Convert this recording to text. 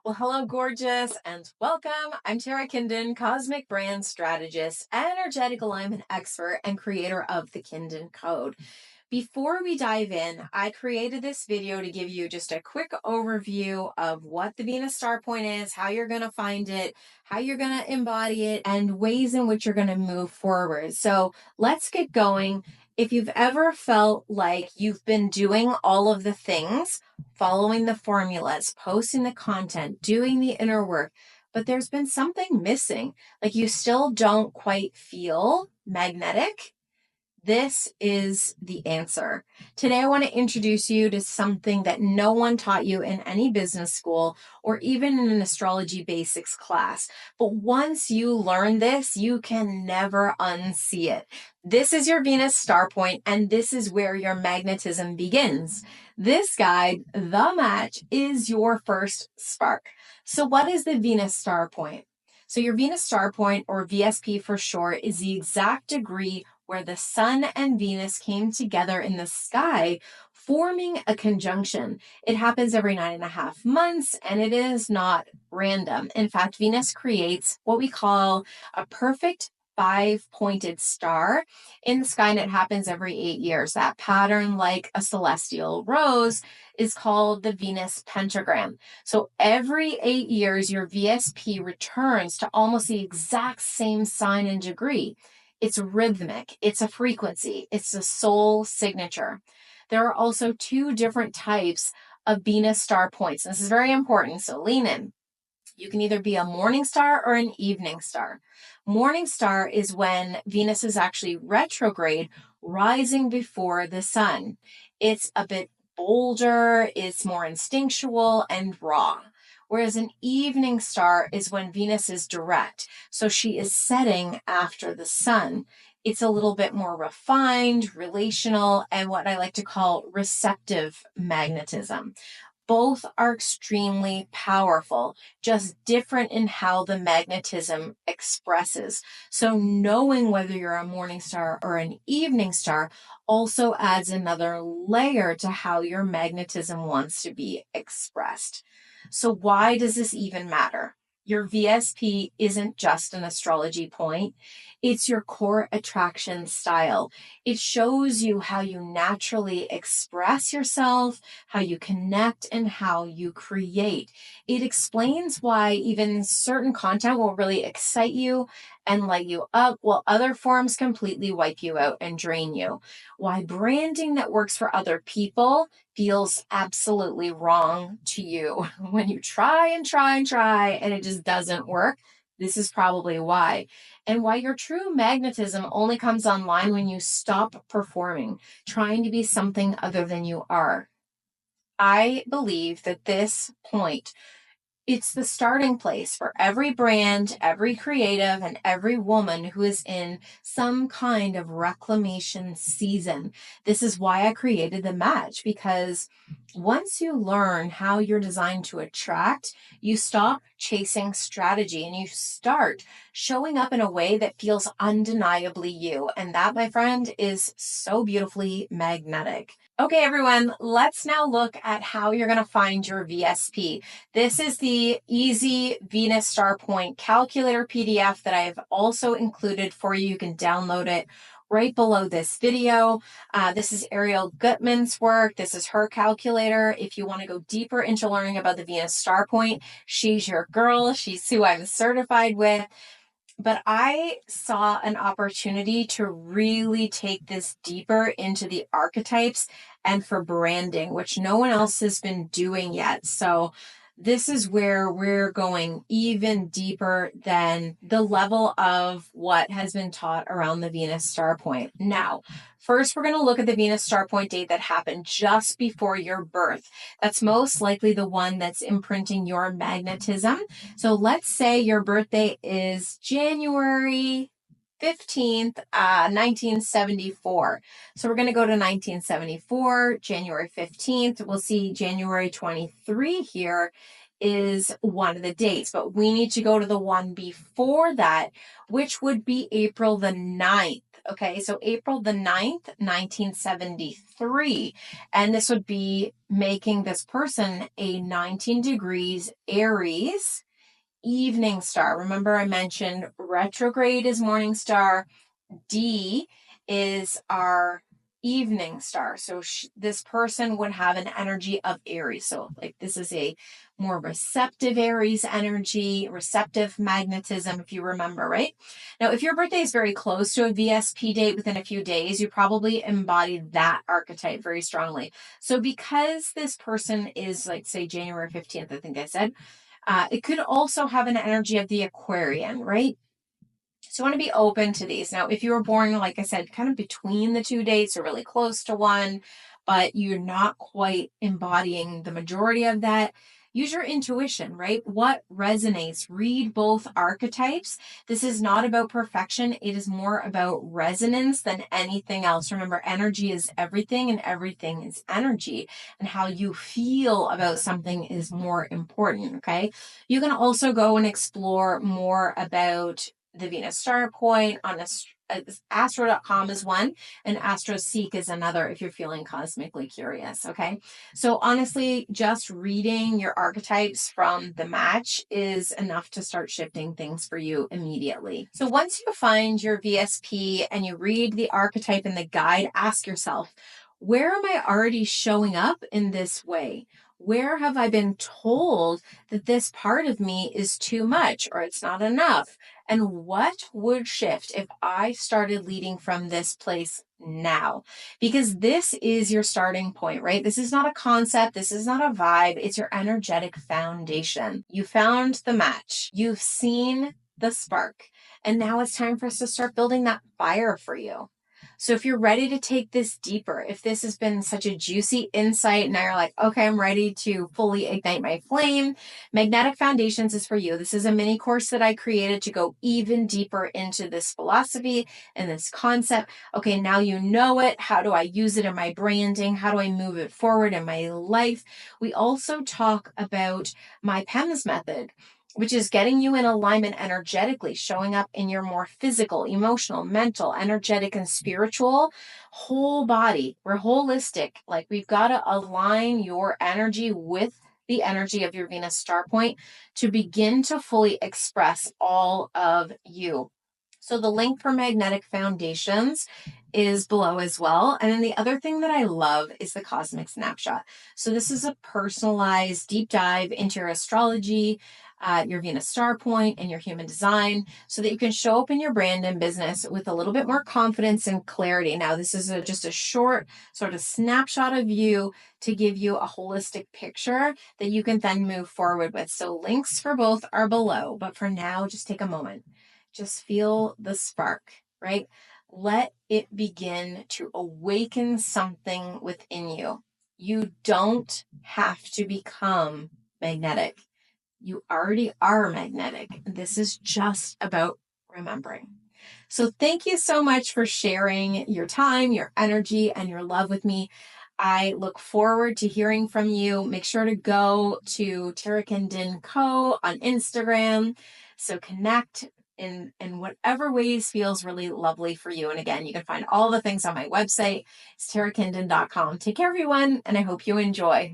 Well, hello, gorgeous, and welcome. I'm Tara Kindon, Cosmic Brand Strategist, Energetic Alignment Expert, and creator of the Kindon Code. Before we dive in, I created this video to give you just a quick overview of what the Venus Star Point is, how you're going to find it, how you're going to embody it, and ways in which you're going to move forward. So let's get going. If you've ever felt like you've been doing all of the things, following the formulas, posting the content, doing the inner work, but there's been something missing, like you still don't quite feel magnetic, this is the answer. Today, I want to introduce you to something that no one taught you in any business school or even in an astrology basics class. But once you learn this, you can never unsee it. This is your Venus star point, and this is where your magnetism begins. This guide, the match, is your first spark. So what is the Venus star point? So your Venus star point, or VSP for short, is the exact degree where the sun and Venus came together in the sky, forming a conjunction. It happens every 9.5 months, and it is not random. In fact, Venus creates what we call a perfect five-pointed star in the sky, and it happens every 8 years. That pattern, like a celestial rose, is called the Venus pentagram. So every 8 years, your VSP returns to almost the exact same sign and degree. It's rhythmic, it's a frequency, it's a soul signature. There are also two different types of Venus star points. This is very important, so lean in. You can either be a morning star or an evening star. Morning star is when Venus is actually retrograde, rising before the sun. It's a bit bolder, it's more instinctual and raw. Whereas an evening star is when Venus is direct. So she is setting after the sun. It's a little bit more refined, relational, and what I like to call receptive magnetism. Both are extremely powerful, just different in how the magnetism expresses. So knowing whether you're a morning star or an evening star also adds another layer to how your magnetism wants to be expressed. So why does this even matter? Your VSP isn't just an astrology point. It's your core attraction style. It shows you how you naturally express yourself, how you connect, and how you create. It explains why even certain content will really excite you and light you up, while other forms completely wipe you out and drain you. Why branding that works for other people feels absolutely wrong to you. When you try and try and try and it just doesn't work, this is probably why. And why your true magnetism only comes online when you stop performing, trying to be something other than you are. I believe that this point, it's the starting place for every brand, every creative, and every woman who is in some kind of reclamation season. This is why I created the match, because once you learn how you're designed to attract, you stop chasing strategy and you start showing up in a way that feels undeniably you. And that, my friend, is so beautifully magnetic. Okay, everyone, let's now look at how you're going to find your VSP. This is the easy Venus Star Point calculator PDF that I have also included for you. You can download it right below this video. This is Ariel Gutman's work. This is her calculator. If you want to go deeper into learning about the Venus Star Point, she's your girl. She's who I'm certified with. But I saw an opportunity to really take this deeper into the archetypes and for branding, which no one else has been doing yet. So this is where we're going even deeper than the level of what has been taught around the Venus star point. Now, first, we're going to look at the Venus star point date that happened just before your birth. That's most likely the one that's imprinting your magnetism. So let's say your birthday is January 15th, 1974. So we're going to go to 1974, January 15th. We'll see January 23 here is one of the dates, but we need to go to the one before that, which would be April the 9th. Okay, so April the 9th, 1973. And this would be making this person a 19 degrees Aries evening star. Remember, I mentioned retrograde is morning star, D is our evening star. So this person would have an energy of Aries. So like this is a more receptive Aries energy, receptive magnetism, if you remember, right? Now, if your birthday is very close to a VSP date within a few days, you probably embody that archetype very strongly. So because this person is like, say, January 15th, I think I said, it could also have an energy of the Aquarian, right? So you want to be open to these. Now, if you were born, like I said, kind of between the two dates or really close to one, but you're not quite embodying the majority of that, use your intuition, right? What resonates? Read both archetypes. This is not about perfection. It is more about resonance than anything else. Remember, energy is everything and everything is energy. And how you feel about something is more important, okay? You can also go and explore more about the Venus star point on astro.com is one, and AstroSeek is another if you're feeling cosmically curious, okay? So honestly, just reading your archetypes from the match is enough to start shifting things for you immediately. So once you find your VSP and you read the archetype in the guide, ask yourself, where am I already showing up in this way? Where have I been told that this part of me is too much or it's not enough? And what would shift if I started leading from this place now? Because this is your starting point, right? This is not a concept. This is not a vibe. It's your energetic foundation. You found the match. You've seen the spark. And now it's time for us to start building that fire for you. So if you're ready to take this deeper, if this has been such a juicy insight, now you're like, okay, I'm ready to fully ignite my flame, Magnetic Foundations is for you. This is a mini course that I created to go even deeper into this philosophy and this concept. Okay, now you know it. How do I use it in my branding? How do I move it forward in my life? We also talk about my PEMES method, which is getting you in alignment energetically, showing up in your more physical, emotional, mental, energetic, and spiritual whole body. We're holistic. Like we've got to align your energy with the energy of your Venus star point to begin to fully express all of you. So the link for Magnetic Foundations is below as well. And then the other thing that I love is the Cosmic Snapshot. So this is a personalized deep dive into your astrology, your Venus star point, and your human design so that you can show up in your brand and business with a little bit more confidence and clarity. Now, this is just a short sort of snapshot of you to give you a holistic picture that you can then move forward with. So links for both are below. But for now, just take a moment. Just feel the spark, right? Let it begin to awaken something within you. You don't have to become magnetic. You already are magnetic. This is just about remembering. So thank you so much for sharing your time, your energy, and your love with me. I look forward to hearing from you. Make sure to go to Tara Kindin Co. on Instagram. So connect in whatever ways feels really lovely for you. And again, you can find all the things on my website. It's tarakindin.com. Take care, everyone, and I hope you enjoy.